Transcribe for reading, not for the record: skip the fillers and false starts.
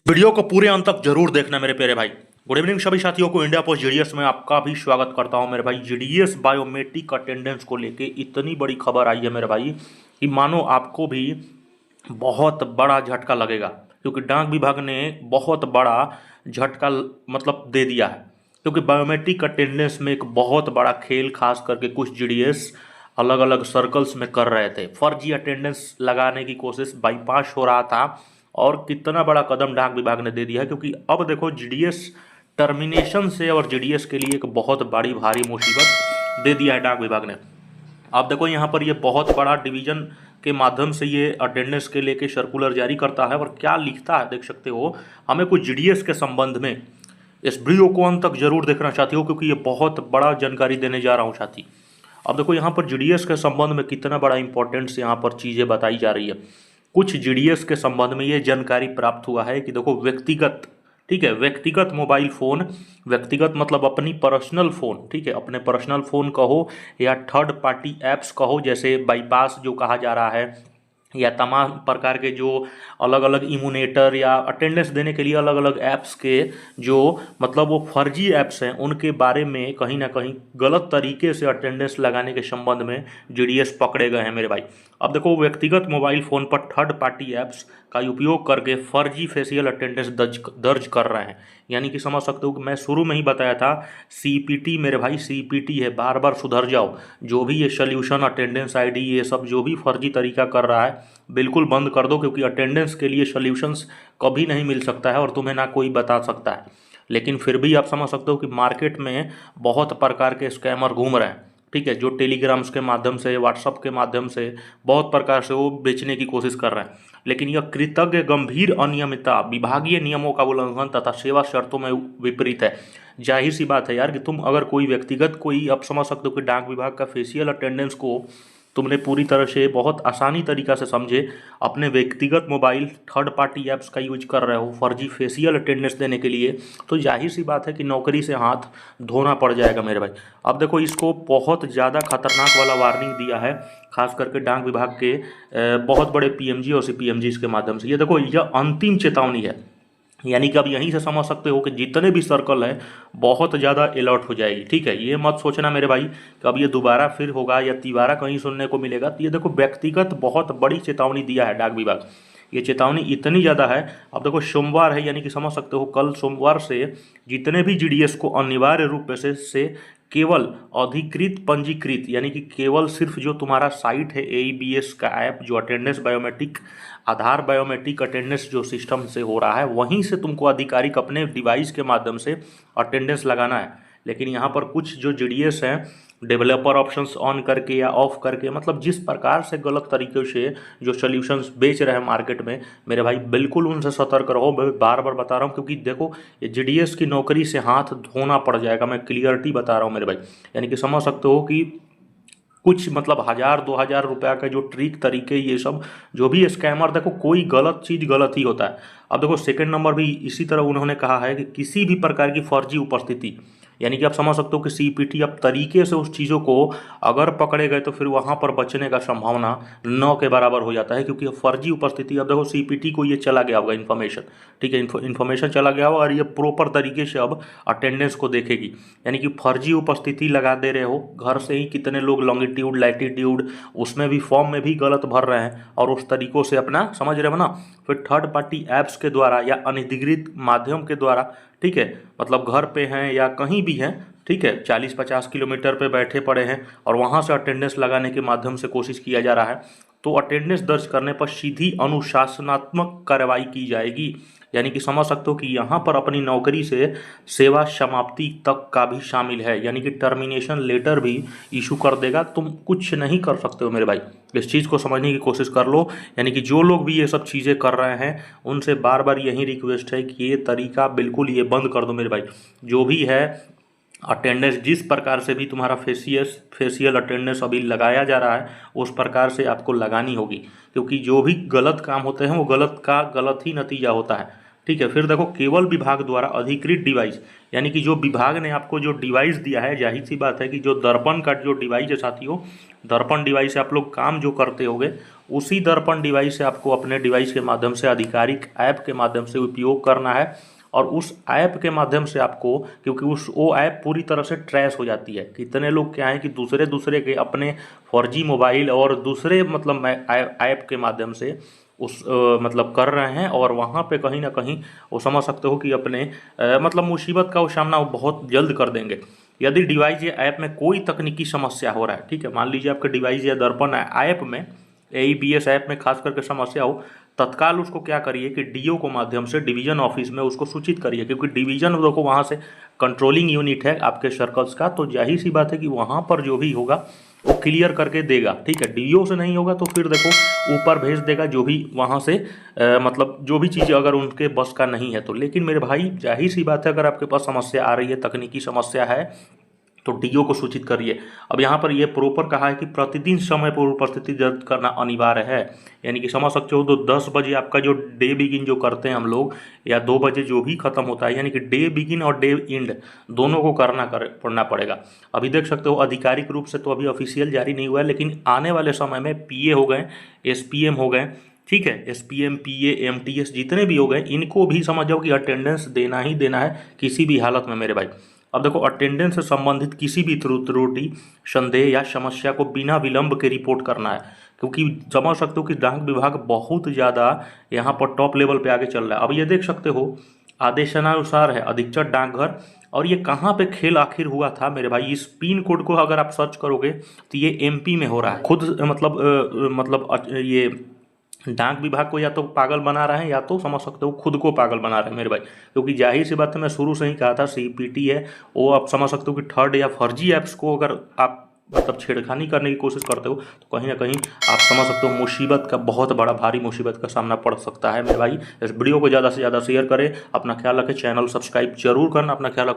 Video को पूरे अंत तक जरूर देखना मेरे प्यारे भाई। गुड इवनिंग सभी साथियों को। इंडिया पोस्ट जीडीएस में आपका भी स्वागत करता हूं मेरे भाई। जीडीएस बायोमेट्रिक अटेंडेंस को लेके इतनी बड़ी खबर आई है मेरे भाई कि मानो आपको भी बहुत बड़ा झटका लगेगा, क्योंकि डाक विभाग ने बहुत बड़ा झटका मतलब दे दिया है। क्योंकि बायोमेट्रिक अटेंडेंस में एक बहुत बड़ा खेल खास करके कुछ जीडीएस अलग अलग सर्कल्स में कर रहे थे। फर्जी अटेंडेंस लगाने की कोशिश बाईपास हो रहा था और कितना बड़ा कदम डाक विभाग ने दे दिया है। क्योंकि अब देखो जीडीएस टर्मिनेशन से और जीडीएस के लिए एक बहुत बड़ी भारी मुसीबत दे दिया है डाक विभाग ने। आप देखो यहाँ पर ये बहुत बड़ा डिवीजन के माध्यम से ये अटेंडेंस के लेके सर्कुलर जारी करता है और क्या लिखता है देख सकते हो। हमें कुछ जीडीएस के संबंध में इस वीडियो को अंत तक जरूर देखना चाहती हो, क्योंकि ये बहुत बड़ा जानकारी देने जा रहा हूँ साथी। अब देखो यहाँ पर जीडीएस के संबंध में कितना बड़ा इंपॉर्टेंस यहाँ पर चीज़ें बताई जा रही है। कुछ जीडीएस के संबंध में ये जानकारी प्राप्त हुआ है कि देखो व्यक्तिगत, ठीक है, व्यक्तिगत मोबाइल फ़ोन, व्यक्तिगत मतलब अपनी पर्सनल फ़ोन, ठीक है, अपने पर्सनल फ़ोन कहो या थर्ड पार्टी ऐप्स कहो, जैसे बाईपास जो कहा जा रहा है, या तमाम प्रकार के जो अलग अलग इम्यूनेटर या अटेंडेंस देने के लिए अलग अलग ऐप्स के जो मतलब वो फर्जी ऐप्स हैं, उनके बारे में कहीं ना कहीं गलत तरीके से अटेंडेंस लगाने के संबंध में जीडीएस पकड़े गए हैं मेरे भाई। अब देखो व्यक्तिगत मोबाइल फ़ोन पर थर्ड पार्टी ऐप्स का उपयोग करके फर्जी फेशियल अटेंडेंस दर्ज कर रहे हैं। यानी कि समझ सकते हो कि मैं शुरू में ही बताया था, सीपीटी मेरे भाई, सीपीटी है, बार बार सुधर जाओ। जो भी ये सोल्यूशन अटेंडेंस आईडी ये सब जो भी फर्जी तरीका कर रहा है बिल्कुल बंद कर दो, क्योंकि अटेंडेंस के लिए सोल्यूशंस कभी नहीं मिल सकता है और तुम्हें ना कोई बता सकता है। लेकिन फिर भी आप समझ सकते हो कि मार्केट में बहुत प्रकार के स्कैमर घूम रहे हैं, ठीक है, जो टेलीग्राम्स के माध्यम से, व्हाट्सअप के माध्यम से बहुत प्रकार से वो बेचने की कोशिश कर रहे हैं। लेकिन यह कृतज्ञ गंभीर अनियमितता, विभागीय नियमों का उल्लंघन तथा सेवा शर्तों में विपरीत है। जाहिर सी बात है यार कि तुम अगर कोई व्यक्तिगत कोई, आप समझ सकते हो कि डाक विभाग का फेशियल अटेंडेंस को तुमने पूरी तरह से बहुत आसानी तरीका से समझे अपने व्यक्तिगत मोबाइल थर्ड पार्टी ऐप्स का यूज कर रहे हो फर्जी फेशियल अटेंडेंस देने के लिए, तो जाहिर सी बात है कि नौकरी से हाथ धोना पड़ जाएगा मेरे भाई। अब देखो इसको बहुत ज़्यादा खतरनाक वाला वार्निंग दिया है, खास करके डाक विभाग के बहुत बड़े पीएमजी और सीपीएमजी के माध्यम से। ये देखो यह अंतिम चेतावनी है। यानी कि अब यहीं से समझ सकते हो कि जितने भी सर्कल है बहुत ज़्यादा अलर्ट हो जाएगी, ठीक है। ये मत सोचना मेरे भाई कि अब ये दोबारा फिर होगा या तिबारा कहीं सुनने को मिलेगा। तो ये देखो व्यक्तिगत बहुत बड़ी चेतावनी दिया है डाक विभाग। ये चेतावनी इतनी ज़्यादा है, अब देखो सोमवार है, यानी कि समझ सकते हो कल सोमवार से जितने भी जीडीएस को अनिवार्य रूप से केवल अधिकृत पंजीकृत, यानी कि केवल सिर्फ जो तुम्हारा साइट है एईबीएस का ऐप, जो अटेंडेंस बायोमेट्रिक आधार बायोमेट्रिक अटेंडेंस जो सिस्टम से हो रहा है, वहीं से तुमको आधिकारिक अपने डिवाइस के माध्यम से अटेंडेंस लगाना है। लेकिन यहाँ पर कुछ जो जीडीएस हैं डेवलपर ऑप्शंस ऑन करके या ऑफ करके, मतलब जिस प्रकार से गलत तरीके से जो सोल्यूशंस बेच रहे हैं मार्केट में मेरे भाई, बिल्कुल उनसे सतर्क रहो। मैं बार बार बता रहा हूँ, क्योंकि देखो ये जीडीएस की नौकरी से हाथ धोना पड़ जाएगा, मैं क्लियरिटी बता रहा हूँ मेरे भाई। यानी कि समझ सकते हो कि कुछ मतलब 1000-2000 रुपया का जो ट्रिक तरीके ये सब जो भी स्कैमर, देखो कोई गलत चीज़ गलत ही होता है। अब देखो सेकंड नंबर भी इसी तरह उन्होंने कहा है कि किसी भी प्रकार की फर्जी उपस्थिति, यानी कि आप समझ सकते हो कि सीपीटी अब तरीके से उस चीज़ों को अगर पकड़े गए तो फिर वहाँ पर बचने का संभावना 9 के बराबर हो जाता है, क्योंकि फर्जी उपस्थिति, अब देखो सीपीटी को ये चला गया होगा इन्फॉर्मेशन, ठीक है, इन्फॉर्मेशन चला गया होगा और ये प्रॉपर तरीके से अब अटेंडेंस को देखेगी। यानी कि फर्जी उपस्थिति लगा दे रहे हो, घर से ही कितने लोग लॉन्गिट्यूड लैटिट्यूड उसमें भी फॉर्म में भी गलत भर रहे हैं और उस तरीक़ों से अपना, समझ रहे हो ना, फिर थर्ड पार्टी ऐप्स के द्वारा या अनधिकृत माध्यम के द्वारा, ठीक है, मतलब घर पे हैं या कहीं भी हैं, ठीक है, 40-50 किलोमीटर पे बैठे पड़े हैं और वहाँ से अटेंडेंस लगाने के माध्यम से कोशिश किया जा रहा है, तो अटेंडेंस दर्ज करने पर सीधी अनुशासनात्मक कार्रवाई की जाएगी। यानी कि समझ सकते हो कि यहाँ पर अपनी नौकरी से सेवा समाप्ति तक का भी शामिल है, यानी कि टर्मिनेशन लेटर भी इशू कर देगा। तुम कुछ नहीं कर सकते हो मेरे भाई, इस चीज़ को समझने की कोशिश कर लो। यानी कि जो लोग भी ये सब चीज़ें कर रहे हैं उनसे बार बार यही रिक्वेस्ट है कि ये तरीका बिल्कुल ये बंद कर दो मेरे भाई। जो भी है अटेंडेंस, जिस प्रकार से भी तुम्हारा फेशियल अटेंडेंस अभी लगाया जा रहा है उस प्रकार से आपको लगानी होगी, क्योंकि जो भी गलत काम होते हैं वो गलत का गलत ही नतीजा होता है। ठीक है। फिर देखो केवल विभाग द्वारा अधिकृत डिवाइस, यानी कि जो विभाग ने आपको जो डिवाइस दिया है, जाहिर सी बात है कि जो दर्पण का जो डिवाइस है साथियों, दर्पण डिवाइस से आप लोग काम जो करते होगे, उसी दर्पण डिवाइस से आपको अपने डिवाइस के माध्यम से आधिकारिक ऐप के माध्यम से उपयोग करना है। और उस ऐप के माध्यम से आपको, क्योंकि वो ऐप पूरी तरह से ट्रेस हो जाती है। कितने लोग क्या है कि दूसरे दूसरे के अपने फर्जी मोबाइल और दूसरे मतलब ऐप के माध्यम से उस मतलब कर रहे हैं, और वहाँ पे कहीं ना कहीं वो समझ सकते हो कि अपने मतलब मुसीबत का वो सामना वो बहुत जल्द कर देंगे। यदि डिवाइस या ऐप में कोई तकनीकी समस्या हो रहा है, ठीक है, मान लीजिए आपके डिवाइस या दर्पण ऐप में, AEBS ऐप में खास करके समस्या हो, तत्काल उसको क्या करिए कि डीओ को माध्यम से डिवीजन ऑफिस में उसको सूचित करिए, क्योंकि डिवीजन देखो वहाँ से कंट्रोलिंग यूनिट है आपके सर्कल्स का, तो जाहिर सी बात है कि वहाँ पर जो भी होगा वो क्लियर करके देगा। ठीक है, डीओ से नहीं होगा तो फिर देखो ऊपर भेज देगा जो भी वहाँ से मतलब जो भी चीज़ अगर उनके बस का नहीं है तो। लेकिन मेरे भाई जाहिर सी बात है, अगर आपके पास समस्या आ रही है, तकनीकी समस्या है, तो डीओ को सूचित करिए। अब यहाँ पर ये प्रॉपर कहा है कि प्रतिदिन समय पर उपस्थिति दर्ज करना अनिवार्य है, यानी कि समझ सकते हो। तो 10 बजे आपका जो डे बिगिन जो करते हैं हम लोग, या 2 बजे जो भी खत्म होता है, यानी कि डे बिगिन और डे एंड दोनों को पढ़ना पड़ेगा। अभी देख सकते हो आधिकारिक रूप से तो अभी ऑफिशियल जारी नहीं हुआ है, लेकिन आने वाले समय में पीए हो गए, SPM हो गए, ठीक है, SPM, PA, MTS जितने भी हो गए, इनको भी समझ जाओ कि अटेंडेंस देना ही देना है किसी भी हालत में मेरे भाई। अब देखो अटेंडेंस से संबंधित किसी भी त्रुटि, संदेह या समस्या को बिना विलंब के रिपोर्ट करना है, क्योंकि समझ सकते हो कि डाक विभाग बहुत ज़्यादा यहाँ पर टॉप लेवल पे आगे चल रहा है। अब ये देख सकते हो आदेशानुसार है अधीक्षक डाकघर, और ये कहाँ पे खेल आखिर हुआ था मेरे भाई, इस पिन कोड को अगर आप सर्च करोगे तो ये MP में हो रहा है। खुद ये डाक विभाग को या तो पागल बना रहे हैं, या तो समझ सकते हो खुद को पागल बना रहे हैं मेरे भाई, क्योंकि जाहिर सी बात है, मैं शुरू से ही कहा था CPT है वो, आप समझ सकते हो कि थर्ड या फर्जी ऐप्स को अगर आप मतलब छेड़खानी करने की कोशिश करते हो तो कहीं ना कहीं आप समझ सकते हो मुसीबत का, बहुत बड़ा भारी मुसीबत का सामना पड़ सकता है मेरे भाई। इस वीडियो को ज़्यादा से ज़्यादा शेयर करें, अपना ख्याल रखें, चैनल सब्सक्राइब जरूर करना, अपना ख्याल रखो।